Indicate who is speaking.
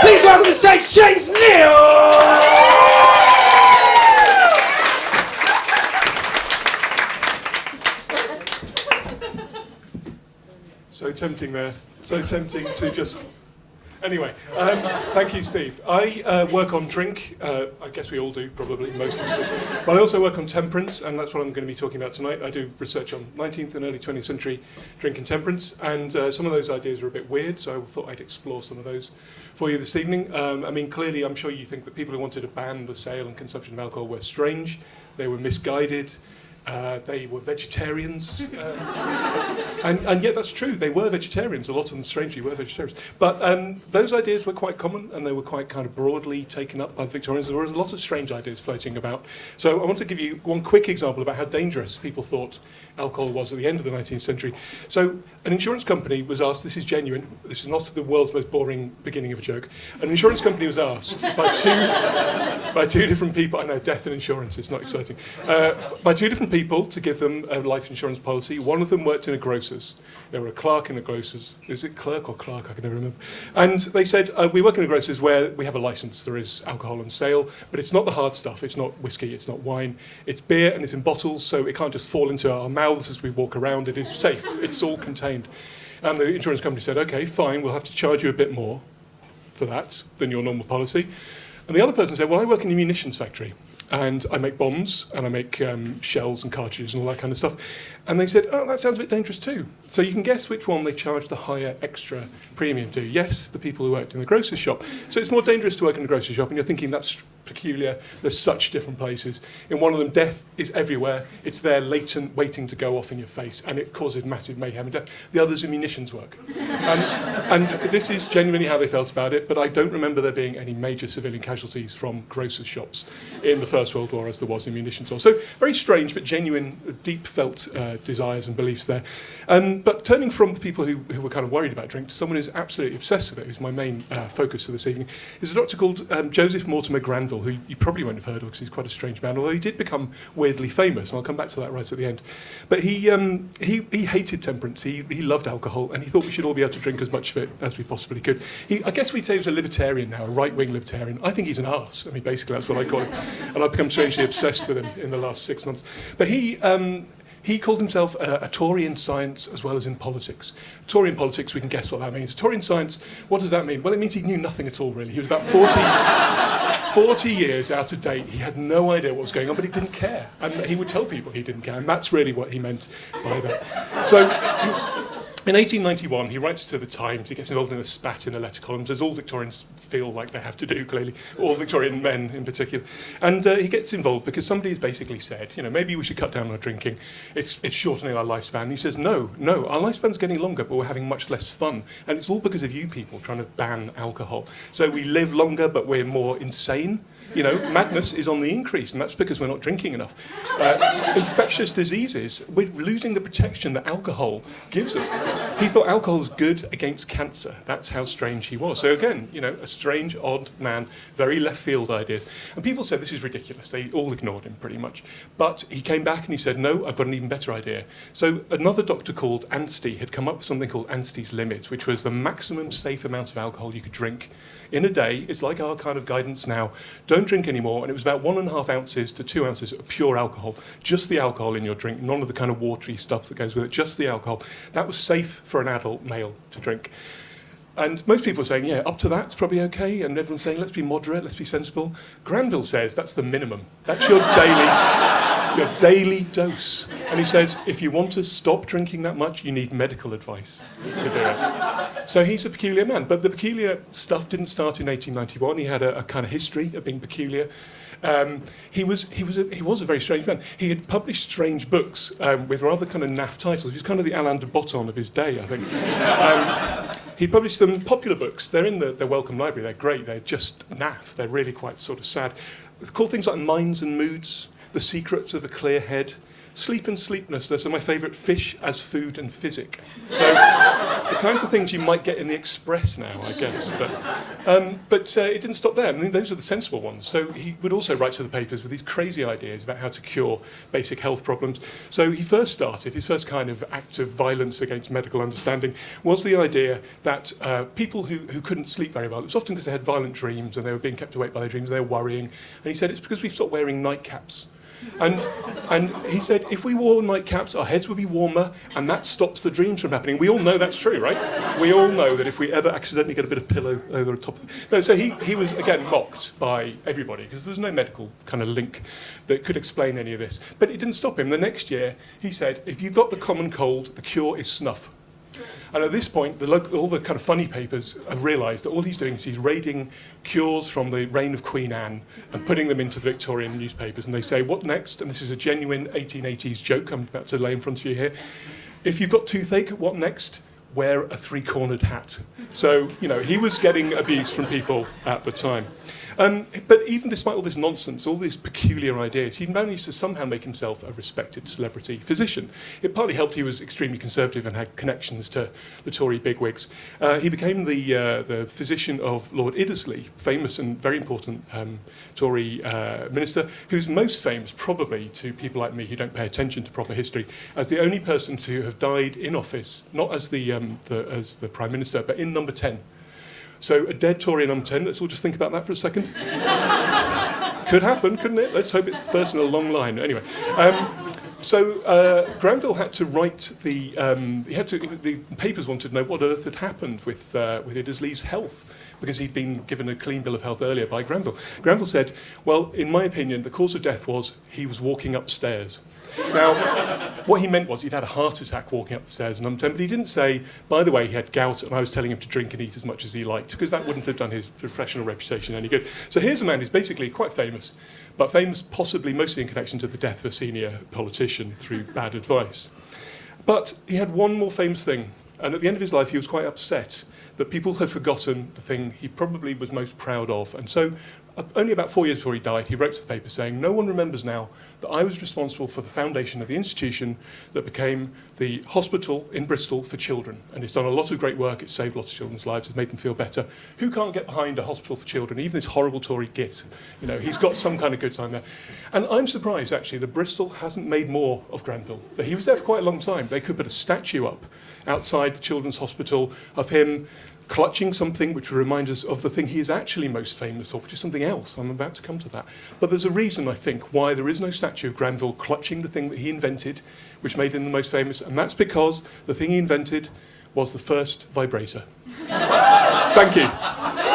Speaker 1: Please welcome to stage James Kneale!
Speaker 2: So tempting there. So tempting to just... Anyway, thank you, Steve. I work on drink. I guess we all do, probably, most of us do. But I also work on temperance, and that's what I'm going to be talking about tonight. I do research on 19th and early 20th century drink and temperance, and some of those ideas are a bit weird, so I thought I'd explore some of those for you this evening. I mean, clearly, I'm sure you think that people who wanted to ban the sale and consumption of alcohol were strange, they were misguided, they were vegetarians, and yet that's true, they were vegetarians, a lot of them strangely were vegetarians. But those ideas were quite common and they were quite kind of broadly taken up by the Victorians. There were lots of strange ideas floating about. So I want to give you one quick example about how dangerous people thought alcohol was at the end of the 19th century. So an insurance company was asked, this is genuine, this is not the world's most boring beginning of a joke, an insurance company was asked by two different people, I know, death and insurance, it's not exciting, by two different people to give them a life insurance policy. One of them worked in a grocer's. They were a clerk in a grocer's. Is it clerk or clerk? I can never remember. And they said, we work in a grocer's where we have a license. There is alcohol on sale, but it's not the hard stuff. It's not whiskey, it's not wine. It's beer and it's in bottles, so it can't just fall into our mouths as we walk around. It is safe. It's all contained. And the insurance company said, okay, fine, we'll have to charge you a bit more for that than your normal policy. And the other person said, well, I work in a munitions factory. And I make bombs, and I make shells and cartridges and all that kind of stuff. And they said, oh, that sounds a bit dangerous too. So you can guess which one they charged the higher extra premium to. Yes, the people who worked in the grocer's shop. So it's more dangerous to work in a grocer's shop, and you're thinking that's peculiar. There's such different places. In one of them, death is everywhere. It's there latent, waiting to go off in your face, and it causes massive mayhem and death. The other's a munitions work. And this is genuinely how they felt about it, but I don't remember there being any major civilian casualties from grocer's shops in the First World War as there was in munitions war. So very strange, but genuine, deep felt desires and beliefs there. But turning from the people who were kind of worried about drink to someone who's absolutely obsessed with it, who's my main focus for this evening, is a doctor called Joseph Mortimer Granville, who you probably won't have heard of because he's quite a strange man, although he did become weirdly famous, and I'll come back to that right at the end. But he hated temperance, he loved alcohol, and he thought we should all be able to drink as much of it as we possibly could. I guess we'd say he was a libertarian now, a right-wing libertarian. I think he's an arse. I mean, basically that's what I call him. And I've become strangely obsessed with him in the last 6 months. But he called himself a Tory in science as well as in politics. Tory in politics, we can guess what that means. Tory in science, what does that mean? Well, it means he knew nothing at all, really. He was about 40 years out of date. He had no idea what was going on, but he didn't care. And he would tell people he didn't care, and that's really what he meant by that. So in 1891, he writes to the Times. He gets involved in a spat in the letter columns, as all Victorians feel like they have to do, clearly, all Victorian men in particular. And he gets involved because somebody has basically said, you know, maybe we should cut down on our drinking. It's shortening our lifespan. And he says, no, our lifespan's getting longer, but we're having much less fun. And it's all because of you people trying to ban alcohol. So we live longer, but we're more insane. You know, madness is on the increase, and that's because we're not drinking enough. Infectious diseases, we're losing the protection that alcohol gives us. He thought alcohol was good against cancer. That's how strange he was. So again, you know, a strange, odd man, very left field ideas. And people said this is ridiculous. They all ignored him pretty much. But he came back and he said, no, I've got an even better idea. So another doctor called Anstey had come up with something called Anstey's limit, which was the maximum safe amount of alcohol you could drink in a day. It's like our kind of guidance now. Don't drink anymore. And it was about 1.5 ounces to 2 ounces of pure alcohol. Just the alcohol in your drink, none of the kind of watery stuff that goes with it, just the alcohol. That was safe for an adult male to drink. And most people are saying, yeah, up to that's probably okay. And everyone's saying, let's be moderate, let's be sensible. Granville says that's the minimum. That's your daily dose. And he says, if you want to stop drinking that much, you need medical advice to do it. So he's a peculiar man. But the peculiar stuff didn't start in 1891. He had a kind of history of being peculiar. He was a very strange man. He had published strange books with rather kind of naff titles. He was kind of the Alain de Botton of his day, I think. He published them popular books. They're in the Wellcome Library. They're great. They're just naff. They're really quite sort of sad. They're called things like Minds and Moods, The Secrets of a Clear Head, sleep and sleeplessness are my favourite fish as food and physic. So the kinds of things you might get in the Express now, I guess. But it didn't stop there. I mean, those are the sensible ones. So he would also write to the papers with these crazy ideas about how to cure basic health problems. So he first started, his first kind of act of violence against medical understanding was the idea that people who couldn't sleep very well, it was often because they had violent dreams and they were being kept awake by their dreams, they were worrying. And he said, it's because we've stopped wearing nightcaps. And he said, if we wore nightcaps, our heads would be warmer, and that stops the dreams from happening. We all know that's true, right? We all know that if we ever accidentally get a bit of pillow over the top of... No, so he was, again, mocked by everybody, because there was no medical kind of link that could explain any of this. But it didn't stop him. The next year, he said, if you've got the common cold, the cure is snuff. And at this point, all the kind of funny papers have realised that all he's doing is he's raiding cures from the reign of Queen Anne and putting them into the Victorian newspapers. And they say, what next? And this is a genuine 1880s joke I'm about to lay in front of you here. If you've got toothache, what next? Wear a three-cornered hat. So, you know, he was getting abuse from people at the time. But even despite all this nonsense, all these peculiar ideas, he managed to somehow make himself a respected celebrity physician. It partly helped he was extremely conservative and had connections to the Tory bigwigs. He became the physician of Lord Iddesleigh, famous and very important Tory minister, who's most famous probably to people like me who don't pay attention to proper history, as the only person to have died in office, not as the Prime Minister, but in number 10. So a dead Tory in number 10, let's all just think about that for a second. Could happen, couldn't it? Let's hope it's the first in a long line. Anyway, so Granville had to write the papers wanted to know what on earth had happened with Iddesleigh's health, because he'd been given a clean bill of health earlier by Granville. Granville said, well, in my opinion, the cause of death was he was walking upstairs. Now, what he meant was he'd had a heart attack walking up the stairs in number 10, but he didn't say, by the way, he had gout and I was telling him to drink and eat as much as he liked, because that wouldn't have done his professional reputation any good. So here's a man who's basically quite famous, but famous possibly mostly in connection to the death of a senior politician through bad advice. But he had one more famous thing, and at the end of his life he was quite upset that people had forgotten the thing he probably was most proud of. And so only about 4 years before he died, he wrote to the paper saying, no one remembers now that I was responsible for the foundation of the institution that became the hospital in Bristol for children. And it's done a lot of great work, it's saved lots of children's lives, it's made them feel better. Who can't get behind a hospital for children? Even this horrible Tory git, you know, he's got some kind of good time there. And I'm surprised, actually, that Bristol hasn't made more of Granville. He was there for quite a long time. They could put a statue up outside the children's hospital of him clutching something which would remind us of the thing he is actually most famous for, which is something else. I'm about to come to that. But there's a reason, I think, why there is no statue of Granville clutching the thing that he invented, which made him the most famous, and that's because the thing he invented was the first vibrator. Thank you.